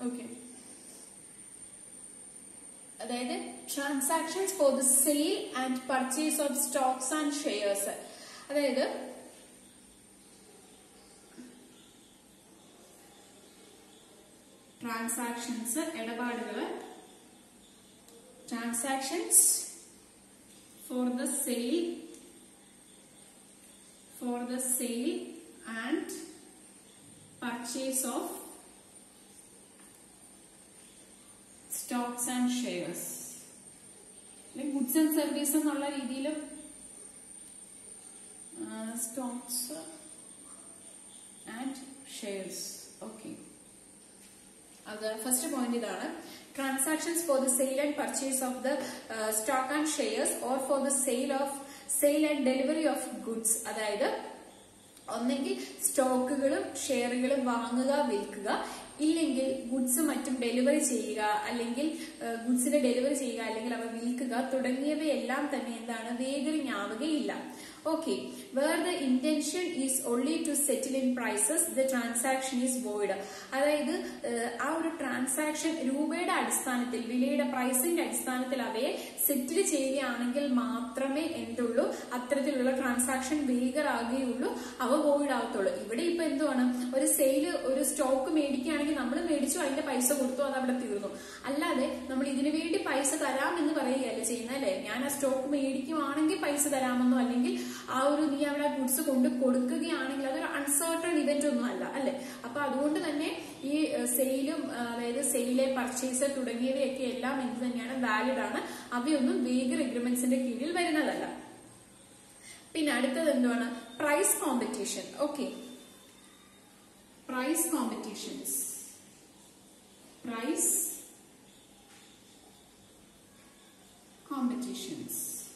ഓക്കെ, അതായത് transactions for the sale and purchase of stocks and shares, അതായത് ട്രാൻസാക്ഷൻസ് ഇടപാടുകള്, transactions for the sale and purchase of stocks and shares, goods and service എന്നുള്ള രീതിയിലും stocks and shares. Okay, അത് first point ഇതാണ്. Transactions for the sale and purchase of the stock and shares or for the sale and delivery of goods, അതായത് ഒന്നെങ്കിൽ സ്റ്റോക്കുകളും ഷെയറുകളും വാങ്ങുക, വിൽക്കുക, ഇല്ലെങ്കിൽ goods മറ്റും ഡെലിവറി ചെയ്യുക, അല്ലെങ്കിൽ ഗുഡ്സിനെ ഡെലിവറി ചെയ്യുക, അല്ലെങ്കിൽ അവ വിൽക്കുക തുടങ്ങിയവയെല്ലാം തന്നെ എന്താണ്? വേഗറിംഗ് ആവുകയില്ല. Okay, where the intention is only to settle in prices, the transaction is void. അതായത് ആ ഒരു ട്രാൻസാക്ഷൻ രൂപയുടെ അടിസ്ഥാനത്തിൽ, വിലയുടെ പ്രൈസിന്റെ അടിസ്ഥാനത്തിൽ അവയെ സെറ്റിൽ ചെയ്യുകയാണെങ്കിൽ മാത്രമേ എന്തുള്ളൂ? അത്തരത്തിലുള്ള ട്രാൻസാക്ഷൻ വേഗർ ആകുകയുള്ളൂ, അവ വോയിഡ് ആവത്തുള്ളൂ. ഇവിടെ ഇപ്പൊ എന്തുവാണ്? ഒരു ഒരു സ്റ്റോക്ക് മേടിക്കുകയാണെങ്കിൽ നമ്മൾ മേടിച്ചു, അതിന്റെ പൈസ കൊടുത്തു, അത് അവിടെ തീർന്നു. അല്ലാതെ നമ്മൾ ഇതിനു വേണ്ടി പൈസ തരാമെന്ന് പറയുകയല്ല ചെയ്യുന്നത് അല്ലെ. ഞാൻ ആ സ്റ്റോക്ക് മേടിക്കുവാണെങ്കിൽ പൈസ തരാമെന്നോ, അല്ലെങ്കിൽ ആ ഒരു നീ അവിടെ ഗുഡ്സ് കൊണ്ട് കൊടുക്കുകയാണെങ്കിൽ അതൊരു അൺസർട്ടൺ ഇവന്റ് ഒന്നും അല്ല അല്ലെ. അപ്പൊ അതുകൊണ്ട് തന്നെ ഈ സെയിലും, അതായത് സെയിലെ പർച്ചേസ് തുടങ്ങിയവയൊക്കെ എല്ലാം എന്ത് തന്നെയാണ്? വാലിഡ് ആണ്. അവയൊന്നും വേഗർ എഗ്രിമെന്റ്സിന്റെ കീഴിൽ വരുന്നതല്ല. പിന്നെ അടുത്തത് എന്താണ്? Prize competition. Okay, prize competitions. price competitions.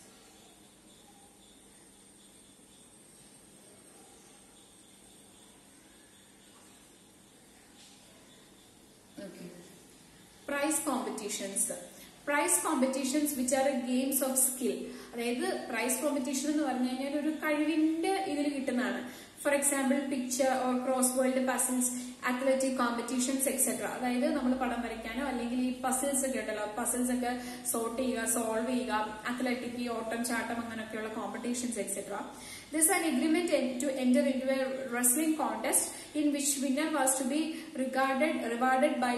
Okay. Price competitions. Price competitions which are games of skill. അതായത് പ്രൈസ് കോമ്പറ്റീഷൻ എന്ന് പറഞ്ഞു കഴിഞ്ഞാൽ ഒരു കഴിവിന്റെ ഇതിൽ കിട്ടുന്നതാണ്. For example picture or cross world puzzles, athletic competitions etcetera. അതായത് നമ്മൾ പടം വരയ്ക്കാനോ അല്ലെങ്കിൽ ഈ പസിൽസ് ഒക്കെ ഉണ്ടല്ലോ, പസിൽസ് ഒക്കെ സോർട്ട് ചെയ്യുക, സോൾവ് ചെയ്യുക, അത്ലറ്റിക്, ഓട്ടം, ചാട്ടം, അങ്ങനെയൊക്കെയുള്ള competitions etcetera. This is an agreement to enter into a wrestling contest in which winner was to be rewarded by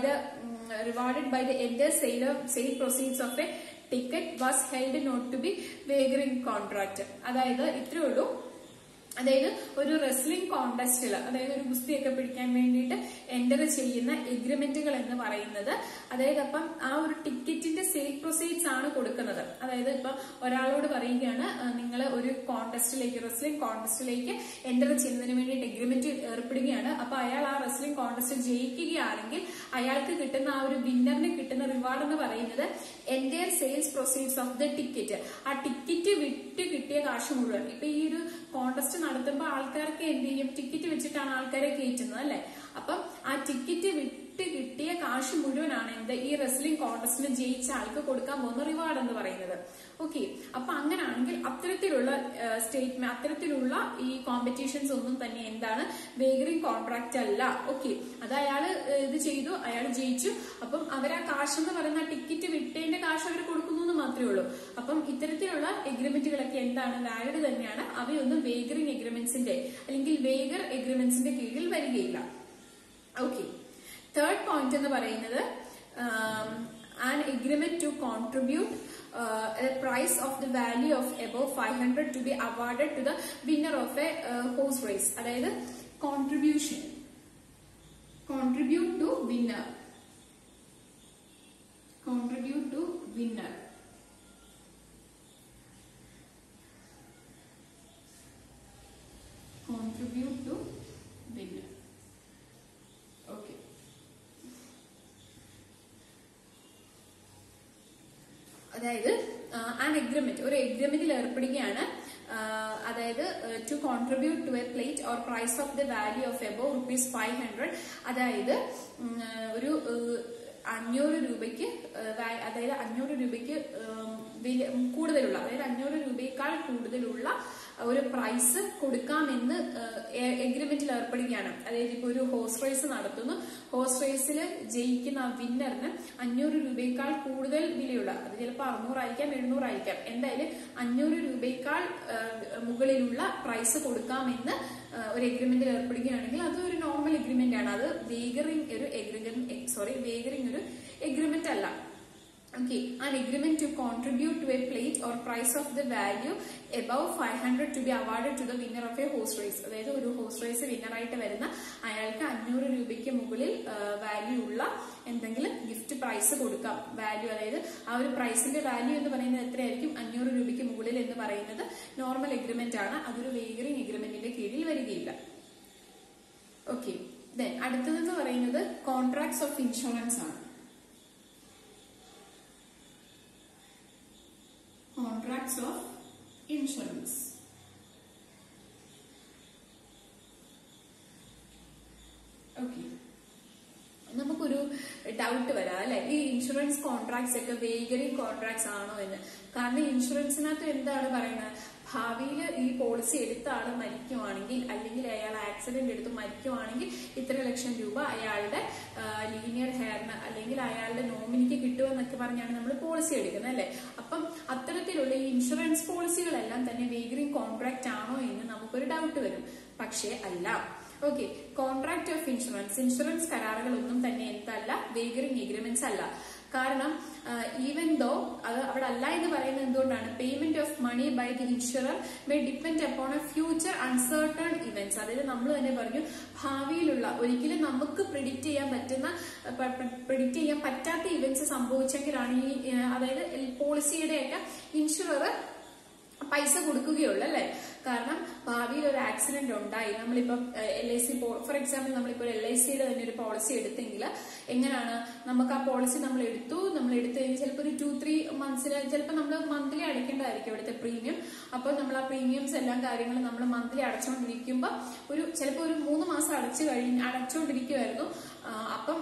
the entire sale proceeds of a ticket was held not to be wagering contract. അതായത് ഇത്രേ ഉള്ളൂ. അതായത് ഒരു wrestling കോണ്ടസ്റ്റിൽ, അതായത് ഒരു ഗുസ്തിയൊക്കെ പിടിക്കാൻ വേണ്ടിയിട്ട് enter ചെയ്യുന്ന എഗ്രിമെന്റുകൾ എന്ന് പറയുന്നത്, അതായത് അപ്പം ആ ഒരു ടിക്കറ്റിന്റെ സെയിൽ പ്രൊസീഡ്സ് ആണ് കൊടുക്കുന്നത്. അതായത് ഇപ്പൊ ഒരാളോട് പറയുകയാണ് നിങ്ങൾ ഒരു കോണ്ടസ്റ്റിലേക്ക്, റെസ്ലിംഗ് കോണ്ടസ്റ്റിലേക്ക് എൻ്റർ ചെയ്യുന്നതിന് വേണ്ടിയിട്ട് എഗ്രിമെന്റ് ഏർപ്പെടുകയാണ്. അപ്പൊ അയാൾ ആ റെസ്ലിംഗ് കോണ്ടസ്റ്റ് ജയിക്കുകയാണെങ്കിൽ അയാൾക്ക് കിട്ടുന്ന ആ ഒരു വിന്നറിന് കിട്ടുന്ന റിവാർഡ് എന്ന് പറയുന്നത് entire sales proceeds of the ticket. ആ ടിക്കറ്റ് വിറ്റ് കിട്ടിയ കാശ് മുഴുവൻ. ഇപ്പൊ ഈ ഒരു കോണ്ടസ്റ്റ് നടത്തുമ്പോൾ ആൾക്കാർക്ക് എന്ത് ചെയ്യും, ടിക്കറ്റ് വെച്ചിട്ടാണ് ആൾക്കാരെ കയറ്റുന്നത് അല്ലെ. അപ്പം ആ ടിക്കറ്റ് വിറ്റ് കിട്ടിയ കാശ് മുഴുവനാണ് എന്ത്, ഈ റെസ്ലിംഗ് കോണ്ടസ്റ്റിന് ജയിച്ച ആൾക്ക് കൊടുക്കാൻ പോകുന്ന റിവാർഡ് എന്ന് പറയുന്നത്. ഓക്കെ, അപ്പൊ അങ്ങനെയാണെങ്കിൽ അത്തരത്തിലുള്ള സ്റ്റേറ്റ്മെന്റ്, അത്തരത്തിലുള്ള ഈ കോമ്പറ്റീഷൻസ് ഒന്നും തന്നെ എന്താണ്, വേഗറിംഗ് കോൺട്രാക്ട് അല്ല. ഓക്കെ, അത് അയാള് ഇത് ചെയ്തു, അയാൾ ജയിച്ചു. അപ്പം അവരാ കാശ് എന്ന് പറയുന്ന ടിക്കറ്റ് വിട്ടതിന്റെ കാശ് അവർ കൊടുക്കുന്നു എന്ന് മാത്രമേ ഉള്ളൂ. അപ്പം ഇത്തരത്തിലുള്ള എഗ്രിമെന്റുകളൊക്കെ എന്താണ്, വാലിഡ് തന്നെയാണ്. അവയൊന്നും വേഗറിംഗ് എഗ്രിമെന്റ്സിന്റെ അല്ലെങ്കിൽ വേഗർ എഗ്രിമെന്റ്സിന്റെ കീഴിൽ വരികയില്ല. ഓക്കെ, തേർഡ് പോയിന്റ് എന്ന് പറയുന്നത് an agreement to contribute a price of the value of above 500 to be awarded to the winner of a horse race. അതായത് contribute to winner, contribute to winner. Contribute to winner. Okay. അതായത് an agreement, ഒരു എഗ്രിമെന്റിൽ ഏർപ്പെടുകയാണ്. അതായത് to contribute to a plate or prize of the value of above ₹500. അതായത് ഒരു 500 രൂപയ്ക്ക്, അതായത് 500 രൂപയ്ക്ക് കൂടുതലുള്ള, അതായത് 500 രൂപയേക്കാൾ കൂടുതലുള്ള ഒരു പ്രൈസ് കൊടുക്കാമെന്ന് എഗ്രിമെന്റിൽ ഏർപ്പെടുകയാണ്. അതായത് ഇപ്പൊ ഒരു ഹോഴ്സ് റേസ് നടത്തുന്നു, ഹോഴ്സ് റേസിൽ ജയിക്കുന്ന ആ വിന്നറിന് 500 രൂപയേക്കാൾ കൂടുതൽ വിലയുള്ള, അത് ചിലപ്പോൾ 600 ആയിരിക്കാം, 700 ആയിരിക്കാം, എന്തായാലും 500 രൂപയേക്കാൾ മുകളിലുള്ള പ്രൈസ് കൊടുക്കാമെന്ന് ഒരു എഗ്രിമെന്റിൽ ഏർപ്പെടുകയാണെങ്കിൽ അത് ഒരു നോർമൽ എഗ്രിമെന്റ് ആണ്. അത് വേഗറിംഗ് ഒരു എഗ്രിമെന്റ് അല്ല. Okay, an agreement to contribute to a plate or price of the value above 500 to be awarded to the winner of a horse race. അതായത് ഒരു ഹോഴ്സ് റേസ് വിന്നറായിട്ട് വരുന്ന അയാൾക്ക് 500 രൂപയ്ക്ക് മുകളിൽ വാല്യൂ ഉള്ള എന്തെങ്കിലും ഗിഫ്റ്റ് പ്രൈസ് കൊടുക്കാം. വാല്യൂ, അതായത് ആ ഒരു പ്രൈസിന്റെ വാല്യൂ എന്ന് പറയുന്നത് എത്രയായിരിക്കും, 500 രൂപയ്ക്ക് മുകളിൽ എന്ന് പറയുന്നത് നോർമൽ എഗ്രിമെന്റ് ആണ്. അതൊരു വേഗറിംഗ് എഗ്രിമെന്റിന്റെ കീഴിൽ വരികയില്ല. ഓക്കെ, ദെൻ അടുത്തതെന്ന് പറയുന്നത് കോൺട്രാക്ട്സ് ഓഫ് ഇൻഷുറൻസ് ആണ്. Contracts of insurance. Okay. നമുക്കൊരു ഡൗട്ട് വരാം അല്ലെ, ഈ ഇൻഷുറൻസ് കോൺട്രാക്ട്സ് ഒക്കെ വേഗറിംഗ് കോൺട്രാക്ട്സ് ആണോ എന്ന്. കാരണം ഇൻഷുറൻസിനകത്ത് എന്താണ് പറയുന്നത്, ഭാവിയിൽ ഈ പോളിസി എടുത്ത ആള് മരിക്കുവാണെങ്കിൽ, അല്ലെങ്കിൽ അയാൾ ആക്സിഡന്റ് എടുത്ത് മരിക്കുവാണെങ്കിൽ ഇത്ര ലക്ഷം രൂപ അയാളുടെ ലീനിയർ ഹെയറിന് അല്ലെങ്കിൽ അയാളുടെ നോമിനിക്ക് കിട്ടുമെന്നൊക്കെ പറഞ്ഞാണ് നമ്മൾ പോളിസി എടുക്കുന്നത് അല്ലെ. അപ്പം അത്തരത്തിലുള്ള ഈ ഇൻഷുറൻസ് പോളിസികളെല്ലാം തന്നെ വേഗറിംഗ് കോൺട്രാക്ട് ആണോ എന്ന് നമുക്കൊരു ഡൗട്ട് വരും. പക്ഷേ അല്ല. Okay, contract of insurance, insurance കരാറുകളൊന്നും തന്നെ എന്തല്ല, വേഗറിംഗ് എഗ്രിമെന്റ്സ് അല്ല. കാരണം ഈവൻ ദോ അത് അവിടെ അല്ല എന്ന് പറയുന്നത് എന്തുകൊണ്ടാണ്, payment of money by the insurer may depend upon a future uncertain events. അതായത് നമ്മൾ തന്നെ പറഞ്ഞു, ഭാവിയിലുള്ള ഒരിക്കലും നമുക്ക് പ്രിഡിക്റ്റ് ചെയ്യാൻ പറ്റാത്ത ഇവന്റ്സ് സംഭവിച്ചെങ്കിലാണ് ഈ അതായത് പോളിസിയുടെ ഒക്കെ ഇൻഷുറർ പൈസ കൊടുക്കുകയുള്ളൂ അല്ലെ. കാരണം ഭാവിയിൽ ഒരു ആക്സിഡന്റ് ഉണ്ടായി, നമ്മളിപ്പോ LIC ഫോർ എക്സാമ്പിൾ നമ്മളിപ്പോ LICയുടെ തന്നെ ഒരു പോളിസി എടുത്തെങ്കിൽ എങ്ങനെയാണ്, നമുക്ക് ആ പോളിസി നമ്മൾ എടുത്തു കഴിഞ്ഞ് ചിലപ്പോൾ ഒരു 2-3 മന്ത്സിന് ചിലപ്പോൾ നമ്മൾ മന്ത്ലി അടയ്ക്കേണ്ടതായിരിക്കും ഇവിടുത്തെ പ്രീമിയം. അപ്പോൾ നമ്മൾ ആ പ്രീമിയംസ് എല്ലാം കാര്യങ്ങളും നമ്മൾ മന്ത്ലി അടച്ചുകൊണ്ടിരിക്കുമ്പോൾ ചിലപ്പോൾ ഒരു 3 മാസം അടച്ചുകൊണ്ടിരിക്കുമായിരുന്നു. അപ്പം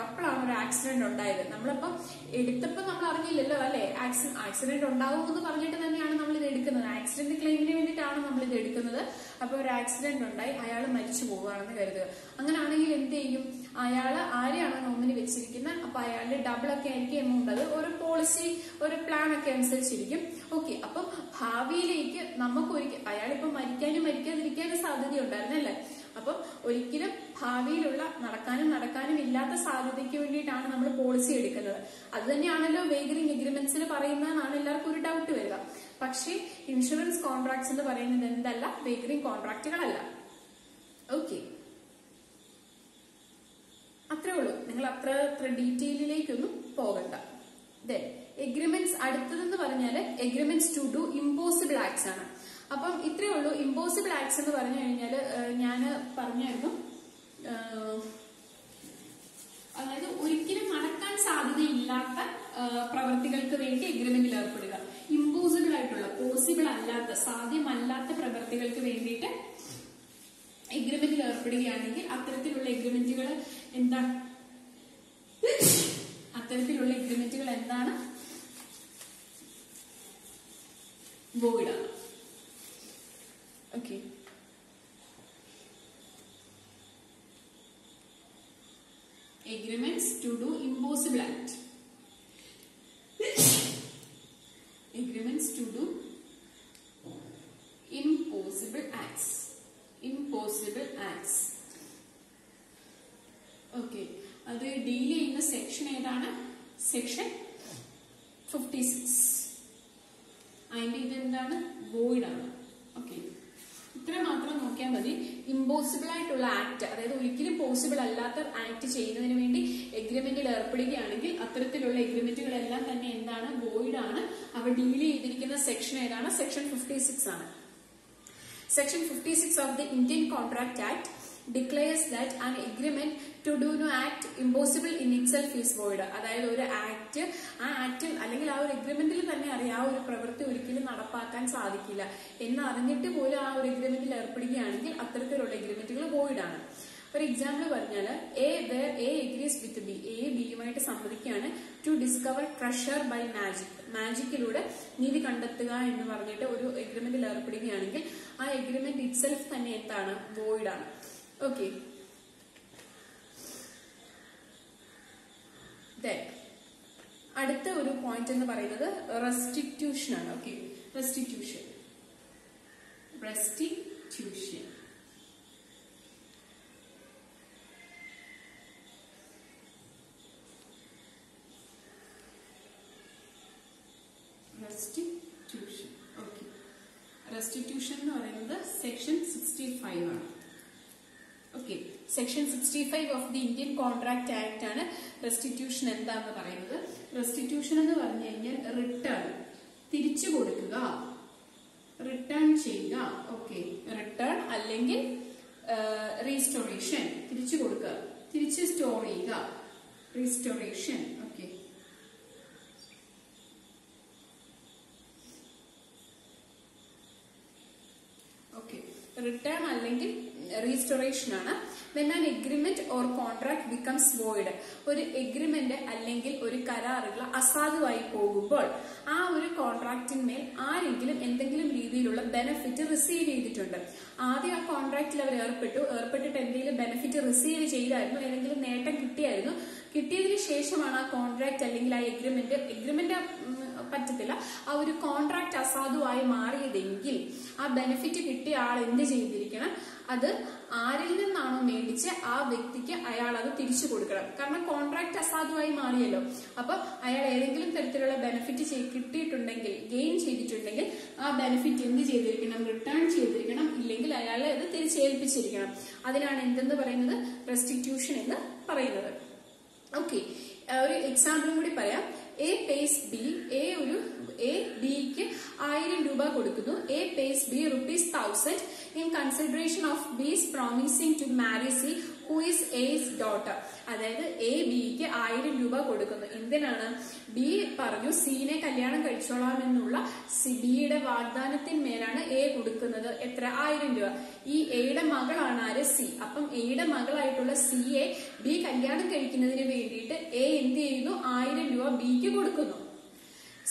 അപ്പോഴാണ് ഒരു ആക്സിഡന്റ് ഉണ്ടായത്. നമ്മളിപ്പം എടുത്തപ്പോൾ നമ്മൾ അറിഞ്ഞില്ലല്ലോ അല്ലെ, ആക്സിഡന്റ് ഉണ്ടാവുമെന്ന് പറഞ്ഞിട്ട് തന്നെയാണ് നമ്മൾ ഇത് എടുക്കുന്നത്. ആക്സിഡന്റ് ക്ലെയിമിന് വേണ്ടിയിട്ടാണ് നമ്മൾ ഇത് എടുക്കുന്നത്. അപ്പൊ ഒരു ആക്സിഡന്റ് ഉണ്ടായി, അയാൾ മരിച്ചു പോവുകയാണെന്ന് കരുതുക. അങ്ങനെയാണെങ്കിൽ എന്ത് ചെയ്യും, അയാൾ ആരെയാണോ നോമിനി വെച്ചിരിക്കുന്നത് അപ്പൊ അയാളുടെ ഡബിൾ ഒക്കെ ആയിരിക്കും എമൗണ്ട്. അത് ഒരു പോളിസി ഒരു പ്ലാൻ ഒക്കെ അനുസരിച്ചിരിക്കും. ഓക്കെ, അപ്പൊ ഭാവിയിലേക്ക് നമുക്ക് അയാളിപ്പോ മരിക്കാതിരിക്കാനും സാധ്യതയുണ്ടായിരുന്നല്ലേ. അപ്പൊ ഒരിക്കലും ഭാവിയിലുള്ള നടക്കാനും ഇല്ലാത്ത സാധ്യതയ്ക്ക് വേണ്ടിയിട്ടാണ് നമ്മൾ പോളിസി എടുക്കുന്നത്. അത് തന്നെയാണല്ലോ വേഗറിംഗ് എഗ്രിമെന്റ്സിൽ പറയുന്നതെന്നാണ് എല്ലാവർക്കും ഒരു ഡൗട്ട് വരിക. പക്ഷേ ഇൻഷുറൻസ് കോൺട്രാക്ട്സ് എന്ന് പറയുന്നത് എന്തല്ല, വേഗറിംഗ് കോൺട്രാക്റ്റുകളല്ല. ഓക്കെ, അത്രേ ഉള്ളൂ. നിങ്ങൾ അത്ര ഡീറ്റെയിലേക്കൊന്നും പോകണ്ട. എഗ്രിമെന്റ്സ് അടുത്തതെന്ന് പറഞ്ഞാല് agreements to do impossible acts ആണ്. അപ്പം ഇത്രയേ ഉള്ളൂ. ഇമ്പോസിബിൾ ആക്ട്സ് എന്ന് പറഞ്ഞു കഴിഞ്ഞാല് ഞാൻ പറഞ്ഞായിരുന്നു, അതായത് ഒരിക്കലും നടക്കാൻ സാധ്യതയില്ലാത്ത പ്രവൃത്തികൾക്ക് വേണ്ടി എഗ്രിമെന്റിൽ ഏർപ്പെടുക. ഇമ്പോസിബിൾ ആയിട്ടുള്ള, പോസിബിൾ അല്ലാത്ത, സാധ്യമല്ലാത്ത പ്രവൃത്തികൾക്ക് വേണ്ടിയിട്ട് എഗ്രിമെന്റിൽ ഏർപ്പെടുകയാണെങ്കിൽ അത്തരത്തിലുള്ള എഗ്രിമെന്റുകൾ എന്താണ്, void ആണ്. Okay, agreements to do impossible act. Agreements to do impossible acts. Okay, അത് ഡീൽ ചെയ്യുന്ന സെക്ഷൻ ഏതാണ്? സെക്ഷൻ 56. അതിന്റെ ഇതെന്താണ്? വോയിഡ് ആണ്. ഓക്കെ, ഇത്ര മാത്രം നോക്കിയാൽ മതി. ഇമ്പോസിബിൾ ആയിട്ടുള്ള ആക്ട്, അതായത് ഒരിക്കലും പോസിബിൾ അല്ലാത്ത ആക്ട് ചെയ്യുന്നതിന് വേണ്ടി എഗ്രിമെന്റിൽ ഏർപ്പെടുകയാണെങ്കിൽ അത്തരത്തിലുള്ള എഗ്രിമെന്റുകളെല്ലാം തന്നെ എന്താണ്? വോയിഡ് ആണ്. അവ ഡീൽ ചെയ്തിരിക്കുന്ന സെക്ഷൻ ഏതാണ്? സെക്ഷൻ 56 ആണ്. Section 56 of the Indian Contract Act declares that an agreement to do no act impossible in itself is void. അതായത് ഒരു ആക്ട്, ആ ആക്ടിൽ അല്ലെങ്കിൽ ആ ഒരു എഗ്രിമെന്റിൽ തന്നെ അറിയാം ആ ഒരു പ്രവൃത്തി ഒരിക്കലും നടപ്പാക്കാൻ സാധിക്കില്ല എന്ന് അറിഞ്ഞിട്ട് പോലും ആ ഒരു എഗ്രിമെന്റിൽ ഏർപ്പെടുകയാണെങ്കിൽ അത്തരത്തിലുള്ള എഗ്രിമെന്റുകൾ വോയിഡ് ആണ്. ഒരു എക്സാമ്പിൾ പറഞ്ഞാൽ A agrees with B, A ബിയുമായിട്ട് സമ്മതിക്കുകയാണ് ടു ഡിസ്കവർ ട്രഷർ ബൈ മാജിക്കിലൂടെ നീതി കണ്ടെത്തുക എന്ന് പറഞ്ഞിട്ട് ഒരു എഗ്രിമെന്റിൽ ഏർപ്പെടുകയാണെങ്കിൽ ആ എഗ്രിമെന്റ് ഇറ്റ്സെൽഫ് തന്നെ എന്താണ്? വോയിഡ് ആണ്. ഓക്കെ, അടുത്ത ഒരു പോയിന്റ് എന്ന് പറയുന്നത് റെസ്റ്റിറ്റ്യൂഷൻ ആണ്. ഓക്കെ, റെസ്റ്റിറ്റ്യൂഷൻ ഓക്കെ, റെസ്റ്റിറ്റ്യൂഷൻ എന്ന് പറയുന്നത് സെക്ഷൻ 65 ആണ്. Okay, section 65 of the Indian contract act ആണ് റെസ്റ്റിറ്റ്യൂഷൻ എന്താന്ന് പറയുന്നത്. റെസ്റ്റിറ്റ്യൂഷൻ എന്ന് പറഞ്ഞു കഴിഞ്ഞാൽ റിട്ടേൺ, തിരിച്ചു കൊടുക്കുക, റിട്ടേൺ ചെയ്യുക. ഓക്കെ, റിട്ടേൺ അല്ലെങ്കിൽ റീസ്റ്റോറേഷൻ, തിരിച്ചു കൊടുക്കുക, തിരിച്ച് സ്റ്റോർ ചെയ്യുക, റീസ്റ്റോറേഷൻ. ഓക്കെ, റിട്ടേൺ അല്ലെങ്കിൽ റീസ്റ്റോറേഷൻ ആണ്. When an agreement or contract becomes void, ഒരു എഗ്രിമെന്റ് അല്ലെങ്കിൽ ഒരു കരാറുകൾ അസാധുവായി പോകുമ്പോൾ ആ ഒരു കോൺട്രാക്റ്റിന്മേൽ ആരെങ്കിലും എന്തെങ്കിലും രീതിയിലുള്ള ബെനിഫിറ്റ് റിസീവ് ചെയ്തിട്ടുണ്ട്. ആദ്യം ആ കോൺട്രാക്റ്റിൽ അവർ ഏർപ്പെട്ടിട്ട് എന്തെങ്കിലും ബെനിഫിറ്റ് റിസീവ് ചെയ്തായിരുന്നു, ഏതെങ്കിലും നേട്ടം കിട്ടിയായിരുന്നു. കിട്ടിയതിനു ശേഷമാണ് ആ കോൺട്രാക്ട് അല്ലെങ്കിൽ ആ എഗ്രിമെന്റ് പറ്റത്തില്ല, ആ ഒരു കോൺട്രാക്ട് അസാധുവായി മാറിയതെങ്കിൽ ആ ബെനിഫിറ്റ് കിട്ടിയ ആൾ എന്ത് ചെയ്തിരിക്കണം? അത് ആരിൽ നിന്നാണോ മേടിച്ച് ആ വ്യക്തിക്ക് അയാൾ അത് തിരിച്ചു കൊടുക്കണം. കാരണം കോൺട്രാക്ട് അസാധുവായി മാറിയല്ലോ. അപ്പൊ അയാൾ ഏതെങ്കിലും തരത്തിലുള്ള ബെനിഫിറ്റ് കിട്ടിയിട്ടുണ്ടെങ്കിൽ, ഗെയിൻ ചെയ്തിട്ടുണ്ടെങ്കിൽ ആ ബെനിഫിറ്റ് എന്ത് ചെയ്തിരിക്കണം? റിട്ടേൺ ചെയ്തിരിക്കണം, ഇല്ലെങ്കിൽ അയാളെ അത് തിരിച്ചേൽപ്പിച്ചിരിക്കണം. അതിനാണ് എന്തെന്ന് പറയുന്നത്? റെസ്റ്റിറ്റ്യൂഷൻ എന്ന് പറയുന്നത്. ഓക്കെ, ഒരു എക്സാമ്പിളും കൂടി പറയാം. എ പേസ് ബി, എ ഒരു എ ബിക്ക് 1000 രൂപ കൊടുക്കുന്നു. A pays B ₹1000 in consideration of B's promising to marry C who is A's daughter. അതായത് എ ബിക്ക് 1000 രൂപ കൊടുക്കുന്നു. എന്തിനാണ്? ബി പറഞ്ഞു സീനെ കല്യാണം കഴിച്ചോളാം എന്നുള്ള ബിയുടെ വാഗ്ദാനത്തിന്മേലാണ് എ കൊടുക്കുന്നത്. എത്ര? 1000 രൂപ. ഈ എയുടെ മകളാണ് ആര്? സി. അപ്പം എയുടെ മകളായിട്ടുള്ള സിയെ ബി കല്യാണം കഴിക്കുന്നതിന് വേണ്ടിയിട്ട് എ എന്ത് ചെയ്യുന്നു? 1000 രൂപ ബിക്ക് കൊടുക്കുന്നു.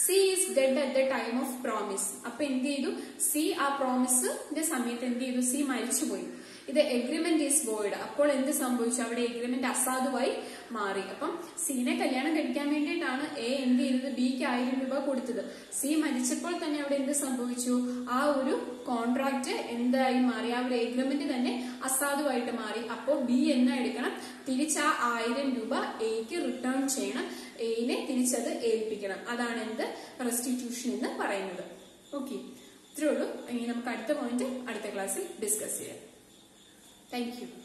C is dead at the time of promise. അപ്പൊ എന്ത് ചെയ്തു? സി ആ പ്രോമിസിന്റെ സമയത്ത് എന്ത് ചെയ്തു? സി മരിച്ചുപോയി. ഇത് എഗ്രിമെന്റ് ഈസ് വോയിഡ്. അപ്പോൾ എന്ത് സംഭവിച്ചു? അവിടെ എഗ്രിമെന്റ് അസാധുവായി മാറി. അപ്പം സീനെ കല്യാണം കഴിക്കാൻ വേണ്ടിയിട്ടാണ് എ എന്ത് ചെയ്തത്? ബിക്ക് 1000 രൂപ കൊടുത്തത്. സി മരിച്ചപ്പോൾ തന്നെ അവിടെ എന്ത് സംഭവിച്ചു? ആ ഒരു കോൺട്രാക്ട് എന്തായി മാറി? ആ ഒരു എഗ്രിമെന്റ് തന്നെ അസാധുവായിട്ട് മാറി. അപ്പോൾ ബി എന്നാ എടുക്കണം? തിരിച്ച് ആ 1000 രൂപ എക്ക് റിട്ടേൺ ചെയ്യണം. എനെ തിരിച്ചത് ഏൽപ്പിക്കണം. അതാണ് എന്ത്? റെസ്റ്റിറ്റ്യൂഷൻ എന്ന് പറയുന്നത്. ഓക്കെ, ഇത്രേ ഉള്ളൂ. ഇനി നമുക്ക് അടുത്ത പോയിന്റ് അടുത്ത ക്ലാസ്സിൽ ഡിസ്കസ് ചെയ്യാം. Thank you.